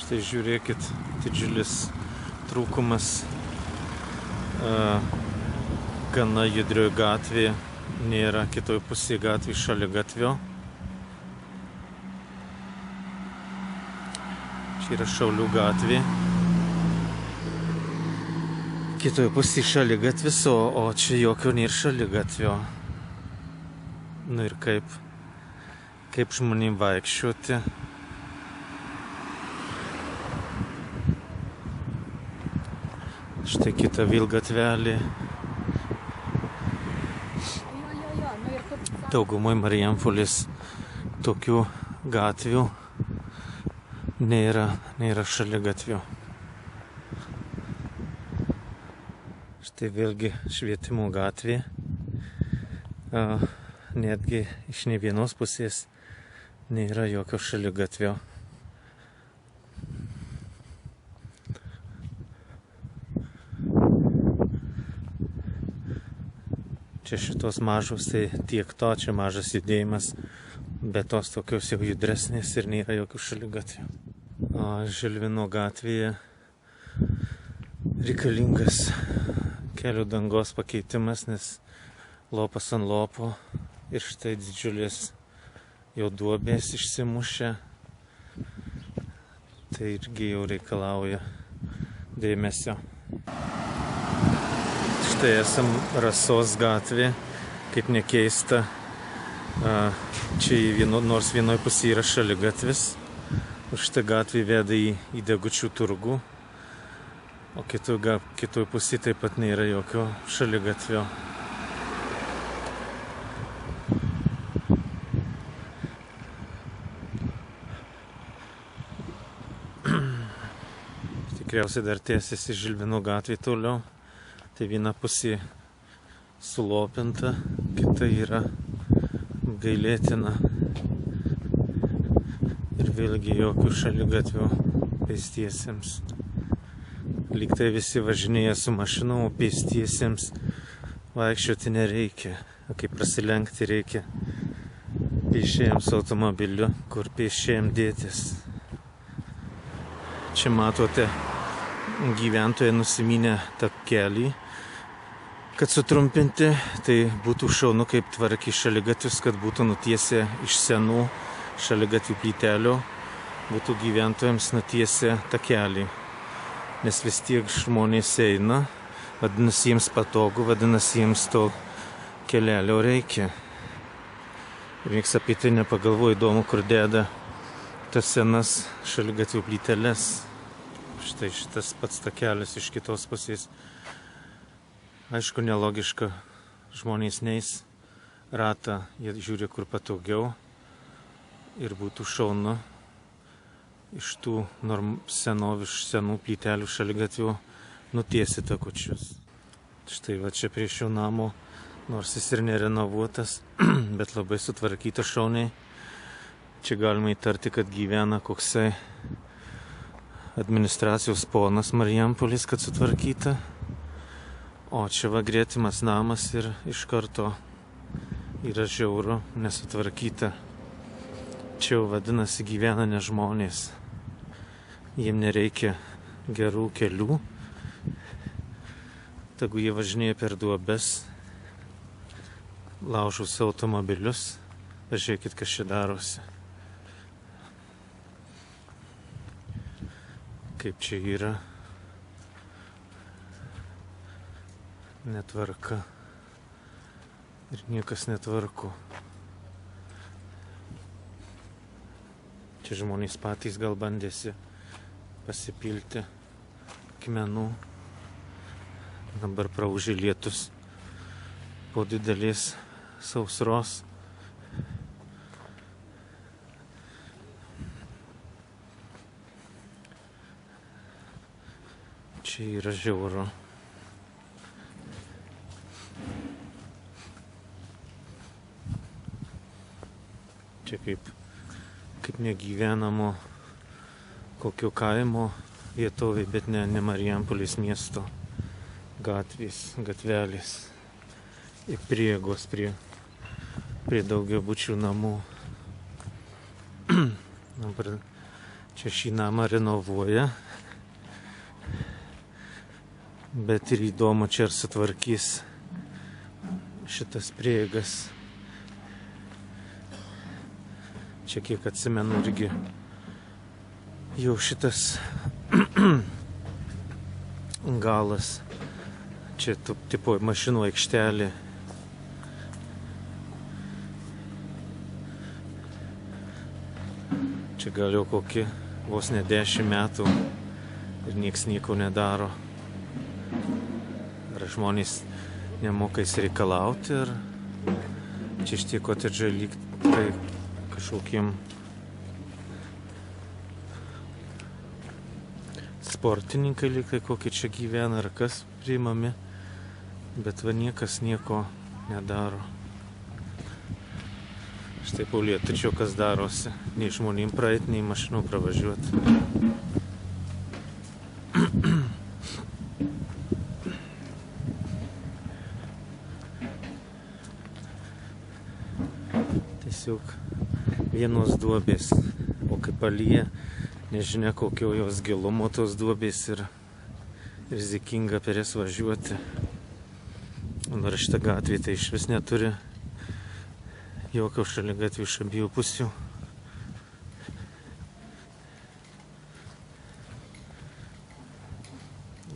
Štai žiūrėkit, didžiulis trūkumas gana judrioje gatvėje, nėra kitoje pusėje gatvėje šalia gatvio. Čia yra Šaulių gatvė. Kitoje pusėje šalia gatvis, o čia jokio nėra šalia gatvio. Nu ir kaip žmonėm vaikščioti. Štai kita vėl gatvelė. Daugumoj Marijampolės tokių gatvių nėra šalia gatvio. Štai vėlgi Švietimo gatvė. Netgi iš ne vienos pusės nėra jokio šalia gatvio. Čia šitos mažos, tai tiek to, čia mažas judėjimas, bet tos tokios jau judresnės ir nėra jokių šaligatvių. Žilvino gatvėje reikalingas kelio dangos pakeitimas, nes lopas ant lopo ir štai didžiulės jau duobės išsimušę. Tai irgi jau reikalauja dėmesio. Štai esam Rasos gatvė, kaip nekeista. Čia nors vienoje pusėje yra šaligatvis, o šitą gatvę veda į Degučių turgų, o kitoje pusėje taip pat nėra jokio šaligatvio. Tikriausiai dar tęsiasi Žilvino gatvė toliau. Tai viena pusė sulopinta, kita yra gailėtina. Ir vėlgi jokių šaligatvio pėstiesiems. Lyg tai visi važinėja su mašinom, o pėstiesiems vaikščioti nereikia. O kaip prasilenkti reikia pėsčiajams automobiliu, kur pėsčiajam dėtis. Čia matote, gyventojai nusiminę takelį, kad sutrumpinti, tai būtų šaunu kaip tvarkyti šaligatvius, kad būtų nutiesę iš senų šaligatvių plytelių, būtų gyventojams nutiesę takelį. Nes vis tiek žmonės eina, vadinasi jiems patogu, vadinasi jiems to kelelio reikia. Ir nieks apie tai nepagalvoja, įdomu, kur deda tas senas šaligatvių plyteles. Štai šitas pats takelis iš kitos pusės. Aišku, nelogiška, žmonės neis ratą, jie žiūri kur patogiau ir būtų šaunu iš tų senų plytelių šaligatvių nutiesti takučius. Štai va čia prie šio namo, nors jis ir nerenovuotas, bet labai sutvarkyta šauniai. Čia galima įtarti, kad gyvena koksai administracijos ponas Marijampolės, kad sutvarkyta. O čia va gretimas namas ir iš karto yra žiauru nesutvarkyta. Čia jau vadinasi gyvena ne žmonės. Jiem nereikia gerų kelių. Tegu jie važinėja per duobes, laužus automobilius. Pažiūrėkit, kas čia darosi. Kaip čia yra netvarka ir niekas netvarko. Čia žmonės patys gal bandėsi pasipilti akmenų. Dabar praūžė lietus po didelės sausros. Čia yra žiauru. Čia kaip negyvenamo kokio kaimo vietovė, bet ne Marijampolės miesto gatvelės ir prieigos prie daugiabučių namų. Dabar Čia šį namą renovuoja, bet ir įdomu, čia ar sutvarkys šitas prieigas. Čia kiek atsimenu irgi jau šitas galas. Čia tipo mašinų aikštelė. Čia gal jau kokie vos ne 10 metų ir nieks nieko nedaro. Ar žmonės nemoka įsireikalauti, ar čia šitie kotedžai lyg tai kažkokiem sportininkai lyg tai kokie čia gyvena, ar kas priimami, bet va niekas nieko nedaro. Štai po lietučio kas darosi, nei žmonėm praeit, nei mašinų pravažiuoti. Tiesiog vienos duobės, o kai palyja, nežinia kokio jos gilumo tos duobės ir rizikinga per jas važiuoti. Nors šitą gatvę tai iš vis neturi jokio šaligatvių iš abiejų pusių.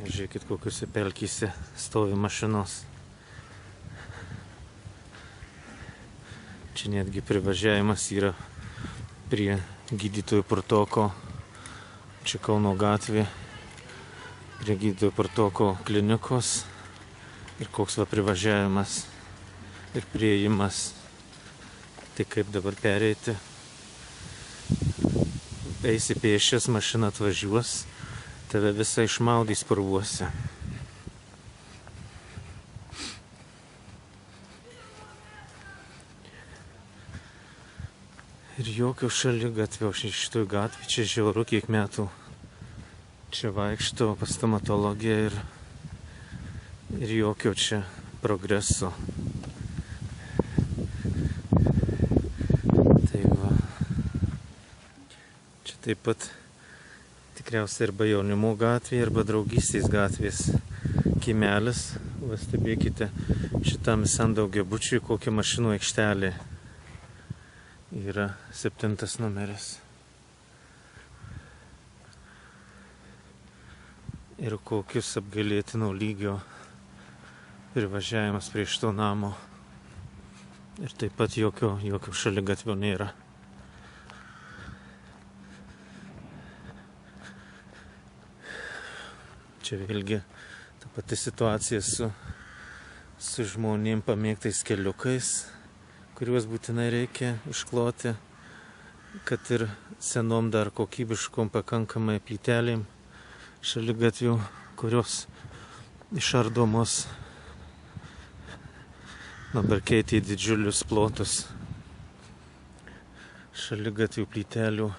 Žiūrėkit, kokiuose pelkyse stovi mašinos. Čia netgi privažiavimas yra prie gydytojų Purtoko, čia Kauno gatvė, prie gydytojų Purtoko klinikos ir koks va privažiavimas ir priėjimas. Tai kaip dabar pereiti? Eisi pėsčias, mašina atvažiuos, tave visą išmaudys purvuose. Ir jokio šaligatvio šitoj gatvė, čia žiauru, kiek metų čia vaikšto pas stomatologiją ir jokio čia progreso. Taip pat tikriausiai arba Jaunimo gatvė, arba Draugystės gatvės kiemelis. Va stebėkite, šitam visam daugiabučiui kokia mašinų aikštelė yra 7 numeris. Ir kokius apgailėtino lygio privažiavimas prie šito namo. Ir taip pat jokio šaligatvio nėra. Čia vėlgi ta pati situacija su žmonėm pamėgtais keliukais, kuriuos būtinai reikia iškloti, kad ir senom dar kokybiškom pakankamai plytelėm šaligatvių, kurios išardomos. Dabar keitė didžiulius plotus šaligatvių plytelių.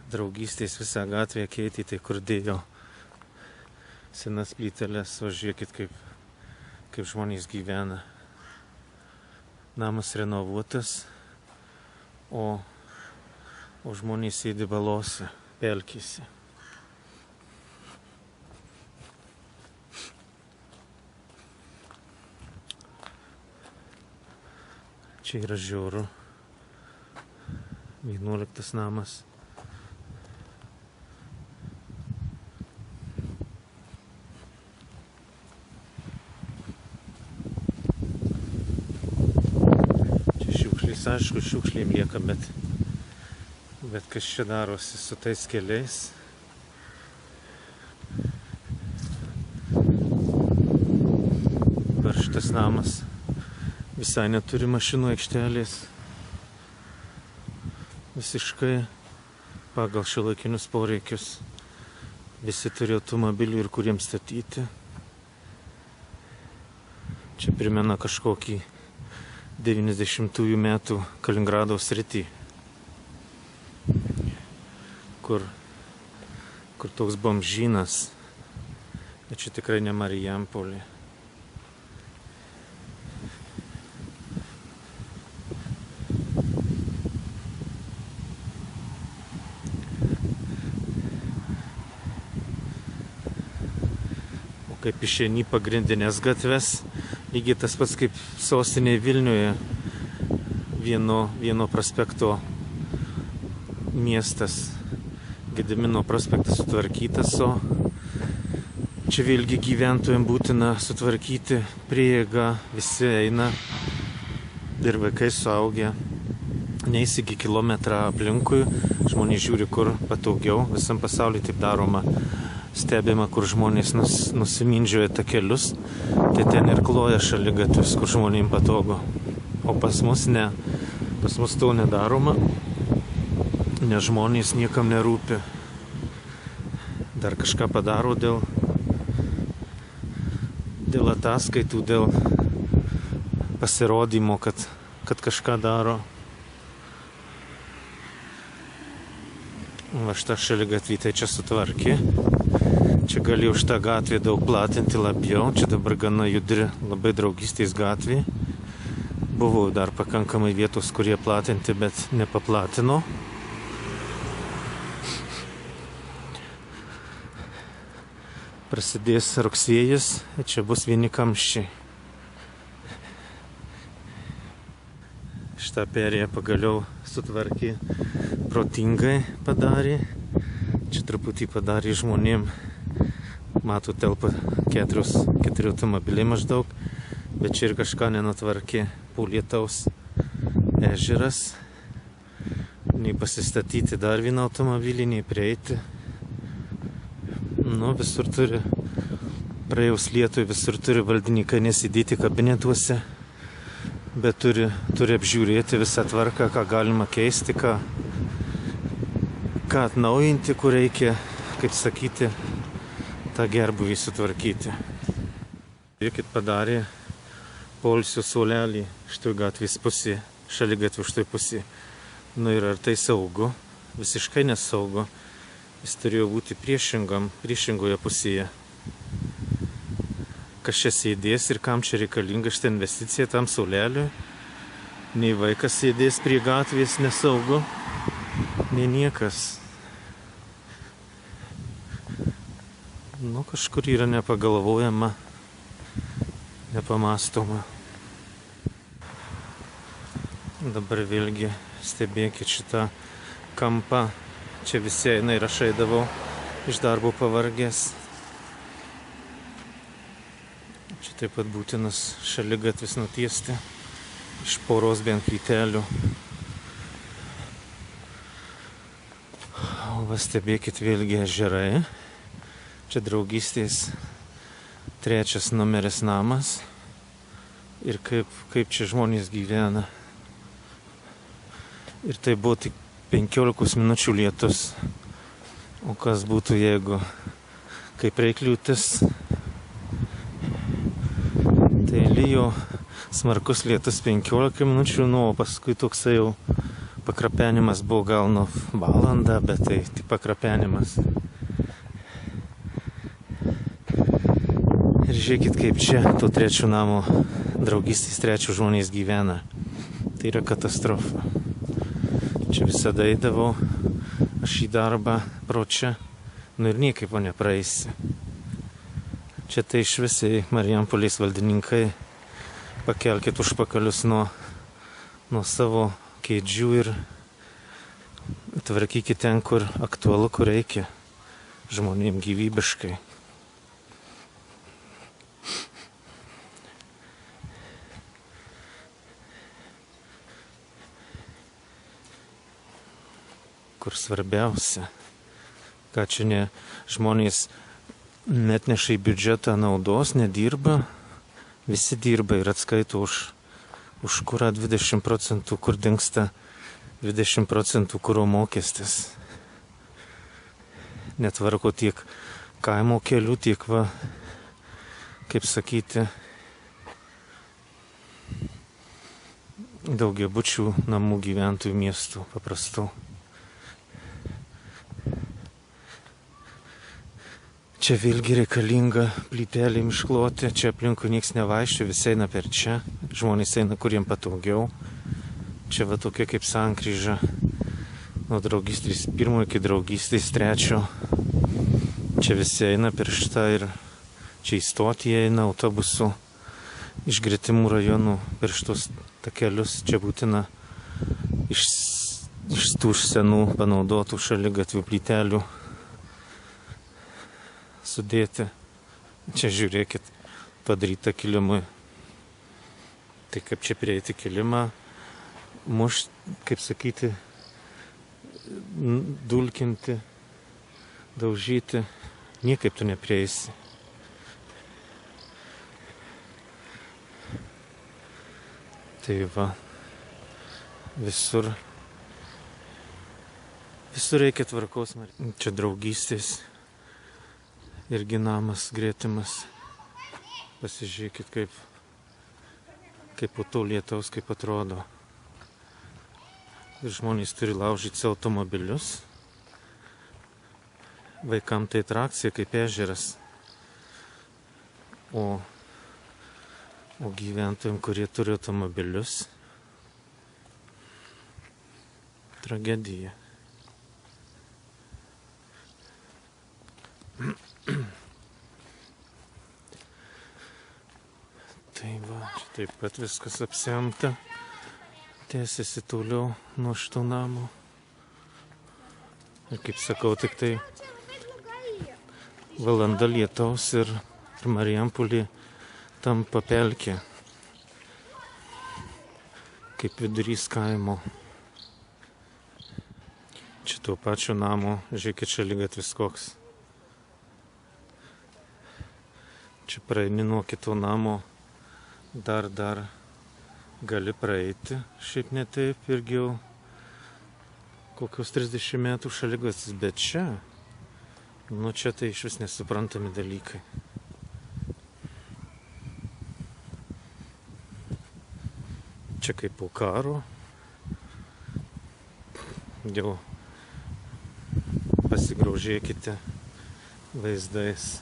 Draugystės visą gatvę keitė, tai kur dėjo senas plyteles, o žiūrėkit, kaip žmonės gyvena. Namas renovuotas, o žmonės sėdi balose, pelkėse. Čia yra žiauru. 11 namas. Aišku, šiukšlėm lieka, bet kas čia darosi su tais keliais. Dabar šitas namas visai neturi mašinų aikštelės. Visiškai pagal šiuolaikinius poreikius. Visi turi automobilių ir kuriems statyti. Čia primena kažkokį 90-ųjų metų Kaliningrado sritį, kur toks bomžynas, bet čia tikrai ne Marijampolė. kaip išeini pagrindinės gatves, lygiai tas pats kaip sostinėje Vilniuje, vieno prospekto miestas, Gedimino prospektas sutvarkytas, o čia vėlgi gyventojams būtina sutvarkyti prieigą, visi eina ir vaikai suaugę, neis iki kilometrą aplinkui, žmonės žiūri, kur patogiau, visam pasaulyje taip daroma. Stebima, kur žmonės nusimindžioja takelius, tai ten ir kloja šaligatvius, kur žmonėms patogu. O pas mus ne. Pas mus to nedaroma, nes žmonės niekam nerūpi. Dar kažką padaro dėl ataskaitų, dėl pasirodymo, kad kažką daro. Va šitą šaligatvį tai čia sutvarkė. Čia gali už tą gatvę daug platinti labiau. Čia dabar gana judri, labai draugystės gatvė. Buvo dar pakankamai vietos, kurie platinti, bet nepaplatino. Prasidės rugsėjis, čia bus vieni kamščiai. Šitą perėją pagaliau sutvarkė, protingai padarė. Čia truputį padarė žmonėm. Mato, telpa 4 automobiliai maždaug, bet čia ir kažką nenutvarkė. Po lietaus ežeras. Nei pasistatyti dar vieną automobilį, nei prieiti. Nu, visur turi, praėjus lietui, visur turi valdininkai nesėdėti kabinetuose, bet turi apžiūrėti visą tvarką, ką galima keisti, ką atnaujinti, kur reikia, kaip sakyti, tą gerbuvį sutvarkyti. Žiūrėkit, padarė poilsio suolelį šitoj gatvės pusėje, šaligatvė šitoj pusėje. Nu ir ar tai saugu? Visiškai nesaugu. Jis turėjo būti priešingoje pusėje. Kas čia sėdės ir kam čia reikalinga šitą investiciją tam suoleliui? Nei vaikas sėdės prie gatvės nesaugu, nei niekas. Nu, kažkur yra nepagalvojama, nepamastoma. Dabar vėlgi stebėkit šitą kampą. Čia visi eina ir aš eidavau iš darbo pavargęs. Čia taip pat būtinas šaligatvis nutiesti iš poros bent plytelių. O va stebėkit vėlgi ežerai. Čia draugystės 3 numeris namas. Ir kaip čia žmonės gyvena. Ir tai buvo tik 15 minučių lietus. O kas būtų, jeigu kaip reikliūtis, tai lijo smarkus lietus 15 minučių, nu, o paskui toksai jau pakrapenimas buvo gal nu valandą, bet tai tik pakrapenimas. Ir žiūrėkit, kaip čia to 3 namo draugystės 3 žmonės gyvena. Tai yra katastrofa. Čia visada eidavau aš į darbą pro čia, nu ir niekaip nepraeisi. Čia tai iš visai Marijampolės valdininkai, pakelkit užpakalius nuo savo kėdžių ir tvarkykit ten, kur aktualu, kur reikia žmonėm gyvybiškai. Kur svarbiausia, ką čia žmonės net neša į biudžetą naudos, nedirba, visi dirba ir atskaito už kurą 20%, kur dingsta 20% kuro mokestis. Netvarko tiek kaimo kelių, tiek va, kaip sakyti, daugiabučių namų gyventojų miestų paprastų. Čia vėlgi reikalinga plytelė iškloti, čia aplinkui nieks nevaikščia, visi eina per čia, žmonės eina, kuriem patogiau. Čia va tokia kaip sankryža, nuo draugystės 1 iki draugystės 3. Čia visi eina per šitą ir čia įstoti įeina autobusų iš gretimų rajonų per šitos takelius. Čia būtina iš tų senų panaudotų šaligatvių plytelių sudėti. Čia žiūrėkit, padaryta kilimui. Tai kaip čia prieiti kilimą, kaip sakyti, dulkinti, daužyti, niekaip tu neprieisi. Tai va, visur reikia tvarkos. Čia draugystės irgi namas gretimas. Pasižiūrėkit, kaip po to lietaus, kaip atrodo. Ir žmonės turi laužyti savo automobilius. Vaikam tai atrakcija kaip ežeras. O gyventojams, kurie turi automobilius, tragedija. Tai va, čia taip pat viskas apsemta. Tęsiasi toliau nuo šito namo. Ir kaip sakau, tik tai valanda lietaus ir Marijampolė tampa pelkė. Kaip vidurys kaimo. Čia tuo pačiu namo, žiūrėkit, šaligatvis koks. Čia praeini nuo kito namo, dar gali praeiti, šiaip ne taip, irgi jau kokius 30 metų šaligatvis, bet čia, čia tai iš vis nesuprantami dalykai. Čia kaip po karo, jau pasigraužėkite vaizdais.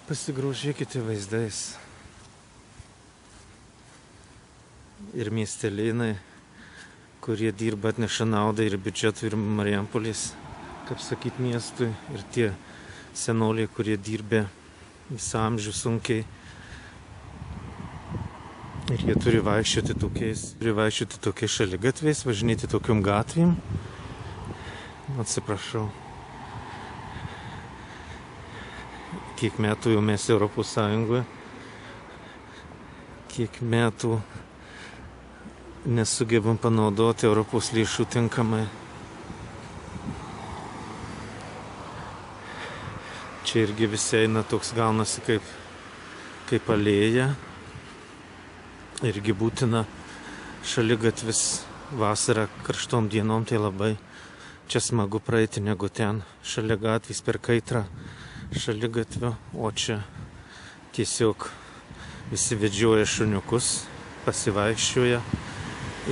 Pasigraužėkite vaizdais. Ir miestelėnai, kurie dirba, atneša naudą ir biudžetui, ir Marijampolės, kaip sakyt, miestui. Ir tie senoliai, kurie dirbė visą amžių sunkiai. Ir jie turi vaikščioti tokiais šaligatviais, važinėti tokiom gatvėm. Atsiprašau. Kiek metų jau mes Europos Sąjungoje, kiek metų nesugebam panaudoti Europos lėšų tinkamai. Čia irgi visi eina, toks gaunasi kaip alėja. Irgi būtina šaligatvis vasarą karštom dienom, tai labai čia smagu praeiti negu ten šalia gatvės per kaitrą šaligatvio, o čia tiesiog visi vedžioja šuniukus, pasivaikščioja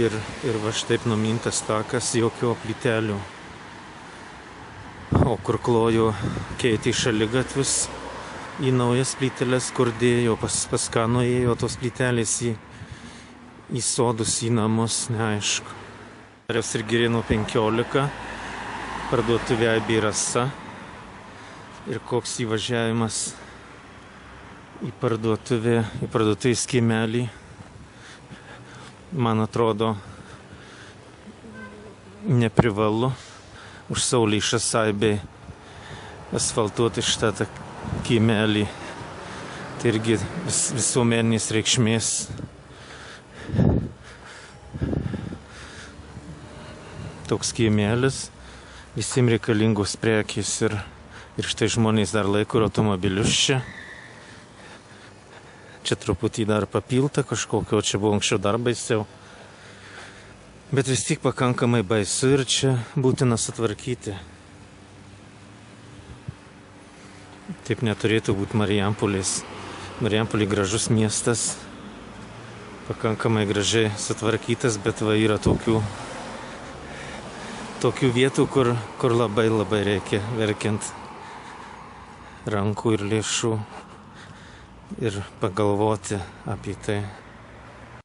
ir va štaip numintas takas, jokio plytelių. O kur klojo keitė šaligatvius į naujas plyteles, kur dėjo, pas ką nuėjo tos plytelės į sodus, į namus, neaišku. Ariaus ir Girėno 15, parduotuvė Aibė Rasa. Ir koks įvažiavimas į parduotuvės kiemelį, man atrodo, neprivalu už savo lėšas Aibei asfaltuoti šitą kiemelį. Tai irgi visuomeninės reikšmės. Toks kiemelis, visiems reikalingos prekės ir štai žmonės dar laiko ir automobilius čia. Čia truputį dar papilta kažkokio, čia buvo anksčiau dar baisiau. Bet vis tik pakankamai baisu ir čia būtina sutvarkyti. Taip neturėtų būti Marijampolės. Marijampolė gražus miestas, pakankamai gražiai sutvarkytas, bet va yra tokių vietų, kur labai reikia verkiant rankų ir lėšų ir pagalvoti apie tai.